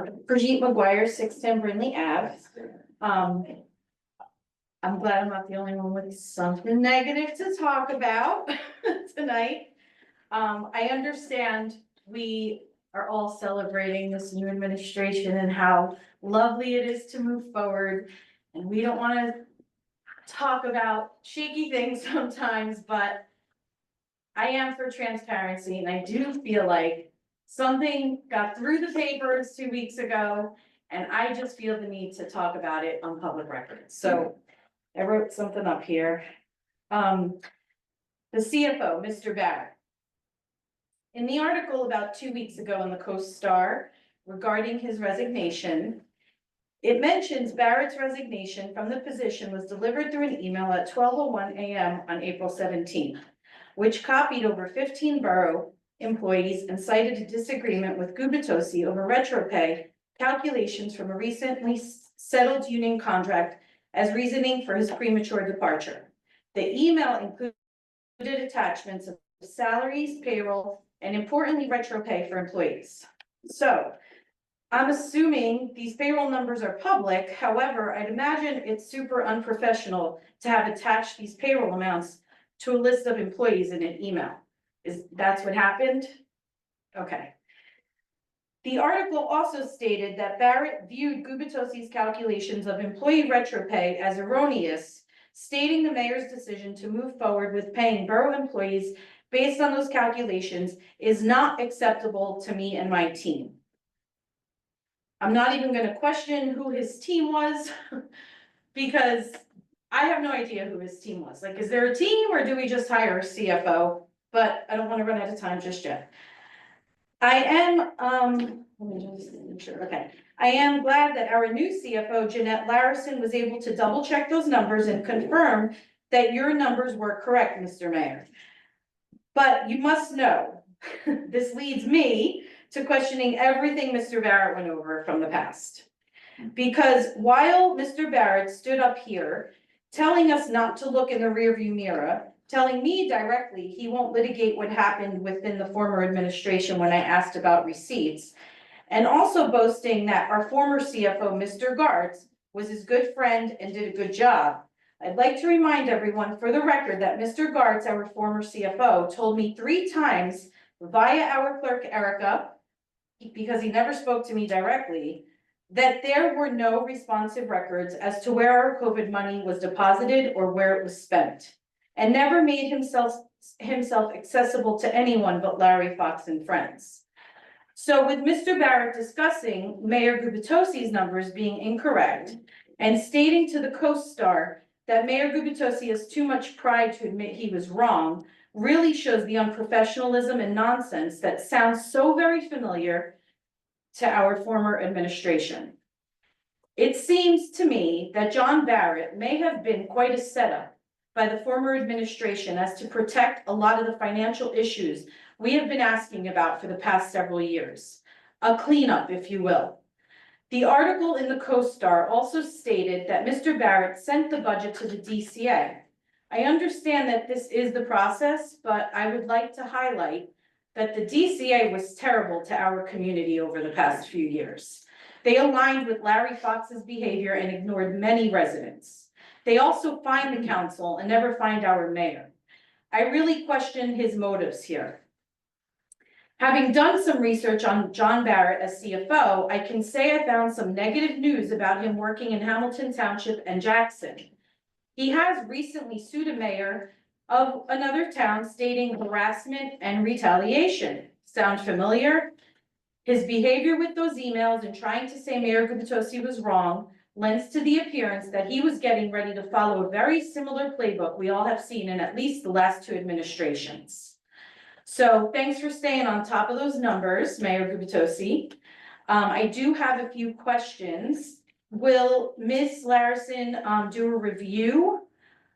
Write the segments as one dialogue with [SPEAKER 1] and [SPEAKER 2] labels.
[SPEAKER 1] Brigitte McGuire, 610 Brindley Ave. I'm glad I'm not the only one with something negative to talk about tonight. I understand we are all celebrating this new administration and how lovely it is to move forward. And we don't want to talk about shaky things sometimes, but I am for transparency, and I do feel like something got through the papers 2 weeks ago, and I just feel the need to talk about it on public record. So I wrote something up here. The CFO, Mr. Barrett. In the article about 2 weeks ago in the Coast Star regarding his resignation, it mentions Barrett's resignation from the position was delivered through an email at 12:01 a.m. on April 17th. Which copied over 15 borough employees and cited a disagreement with Gubitosi over retro pay calculations from a recently settled union contract as reasoning for his premature departure. The email included attachments of salaries, payroll, and importantly, retro pay for employees. So I'm assuming these payroll numbers are public. However, I'd imagine it's super unprofessional to have attached these payroll amounts to a list of employees in an email. That's what happened? Okay. The article also stated that Barrett viewed Gubitosi's calculations of employee retro pay as erroneous, stating the mayor's decision to move forward with paying borough employees based on those calculations is not acceptable to me and my team. I'm not even going to question who his team was because I have no idea who his team was. Like, is there a team or do we just hire a CFO? But I don't want to run out of time just yet. I am, let me just make sure, okay. I am glad that our new CFO, Jeanette Larison, was able to double check those numbers and confirm that your numbers were correct, Mr. Mayor. But you must know, this leads me to questioning everything Mr. Barrett went over from the past. Because while Mr. Barrett stood up here telling us not to look in the rearview mirror, telling me directly he won't litigate what happened within the former administration when I asked about receipts, and also boasting that our former CFO, Mr. Gartz, was his good friend and did a good job. I'd like to remind everyone for the record that Mr. Gartz, our former CFO, told me 3 times via our clerk, Erica, because he never spoke to me directly, that there were no responsive records as to where our COVID money was deposited or where it was spent, and never made himself accessible to anyone but Larry Fox and friends. So with Mr. Barrett discussing Mayor Gubitosi's numbers being incorrect and stating to the Coast Star that Mayor Gubitosi has too much pride to admit he was wrong, really shows the unprofessionalism and nonsense that sounds so very familiar to our former administration. It seems to me that John Barrett may have been quite a setup by the former administration as to protect a lot of the financial issues we have been asking about for the past several years. A cleanup, if you will. The article in the Coast Star also stated that Mr. Barrett sent the budget to the DCA. I understand that this is the process, but I would like to highlight that the DCA was terrible to our community over the past few years. They aligned with Larry Fox's behavior and ignored many residents. They also fined the council and never fined our mayor. I really question his motives here. Having done some research on John Barrett as CFO, I can say I found some negative news about him working in Hamilton Township and Jackson. He has recently sued a mayor of another town stating harassment and retaliation. Sound familiar? His behavior with those emails and trying to say Mayor Gubitosi was wrong lends to the appearance that he was getting ready to follow a very similar playbook we all have seen in at least the last 2 administrations. So thanks for staying on top of those numbers, Mayor Gubitosi. I do have a few questions. Will Ms. Larison do a review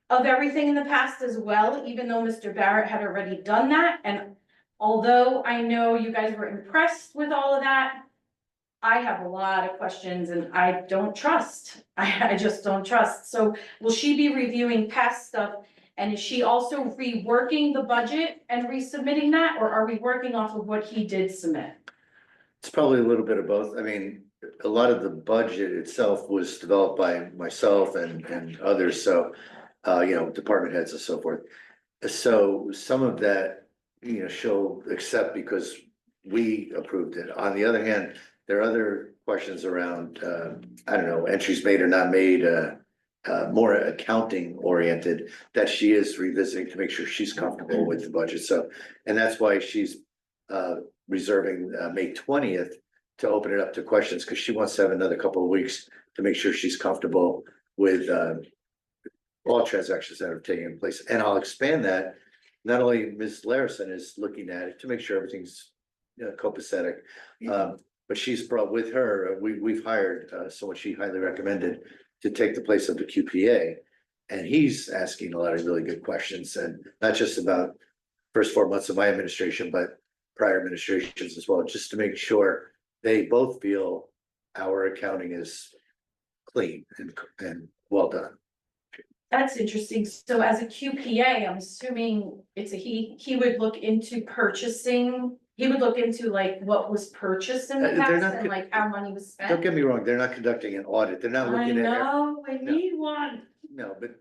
[SPEAKER 1] of everything in the past as well, even though Mr. Barrett had already done that? And although I know you guys were impressed with all of that, I have a lot of questions and I don't trust. I just don't trust. So will she be reviewing past stuff? And is she also reworking the budget and resubmitting that? Or are we working off of what he did submit?
[SPEAKER 2] It's probably a little bit of both. I mean, a lot of the budget itself was developed by myself and others, so, department heads and so forth. So some of that, she'll accept because we approved it. On the other hand, there are other questions around, I don't know, entries made or not made, more accounting oriented that she is revisiting to make sure she's comfortable with the budget. So, and that's why she's reserving May 20th to open it up to questions, because she wants to have another couple of weeks to make sure she's comfortable with all transactions that are taking place. And I'll expand that. Not only Ms. Larison is looking at it to make sure everything's copacetic, but she's brought with her, we've hired someone she highly recommended to take the place of the QPA. And he's asking a lot of really good questions, and not just about first 4 months of my administration, but prior administrations as well, just to make sure they both feel our accounting is clean and well done.
[SPEAKER 1] That's interesting. So as a QPA, I'm assuming he would look into purchasing, he would look into like what was purchased in the
[SPEAKER 2] They're
[SPEAKER 1] past
[SPEAKER 2] not
[SPEAKER 1] and like how money was
[SPEAKER 2] Don't
[SPEAKER 1] spent.
[SPEAKER 2] get me wrong, they're not conducting an audit, they're not
[SPEAKER 1] I
[SPEAKER 2] looking at.
[SPEAKER 1] know, I
[SPEAKER 2] No.
[SPEAKER 1] need one.
[SPEAKER 2] No, but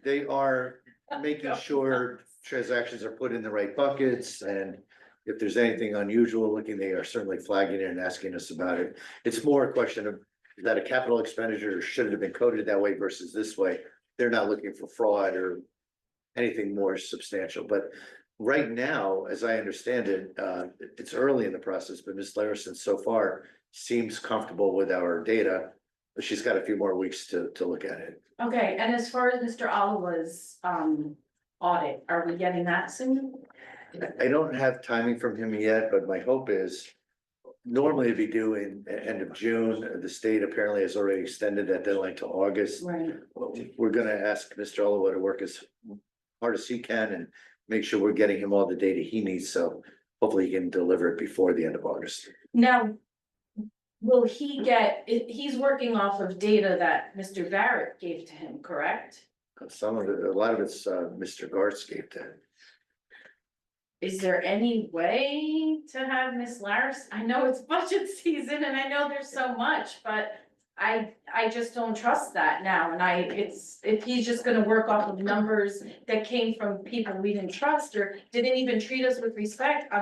[SPEAKER 2] they are making sure transactions are put in the right buckets, and if there's anything unusual looking, they are certainly flagging it and asking us about it. It's more a question of, is that a capital expenditure, or should it have been coded that way versus this way? They're not looking for fraud or anything more substantial, but right now, as I understand it, it's early in the process, but Ms. Larison so far seems comfortable with our data, but she's got a few more weeks to look at it.
[SPEAKER 1] Okay, and as far as Mr. Oliva's audit, are we getting that soon?
[SPEAKER 2] I don't have timing from him yet, but my hope is normally it'd be due in end of June. The state apparently has already extended that deadline to August.
[SPEAKER 1] Right.
[SPEAKER 2] We're gonna ask Mr. Oliva to work as hard as he can and make sure we're getting him all the data he needs, so hopefully he can deliver it before the end of August.
[SPEAKER 1] Now, will he he's working off of data that Mr. Barrett gave to him, correct?
[SPEAKER 2] Some of it, a lot of it's Mr. Garscape then.
[SPEAKER 1] Is there any way to have Miss Laris? I know it's budget season and I know there's so much, but I just don't trust that now. And if he's just gonna work off of numbers that came from people we didn't trust or didn't even treat us with respect,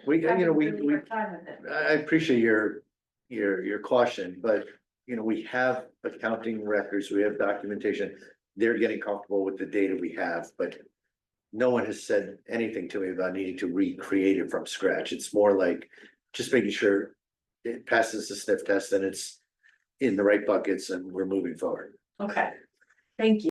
[SPEAKER 2] We
[SPEAKER 1] having a really hard time with it.
[SPEAKER 2] I appreciate your caution, but we have accounting records, we have documentation. They're getting comfortable with the data we have, but no one has said anything to me about needing to recreate it from scratch. It's more like just making sure it passes the sniff test and it's in the right buckets and we're moving forward.
[SPEAKER 1] Okay, thank you.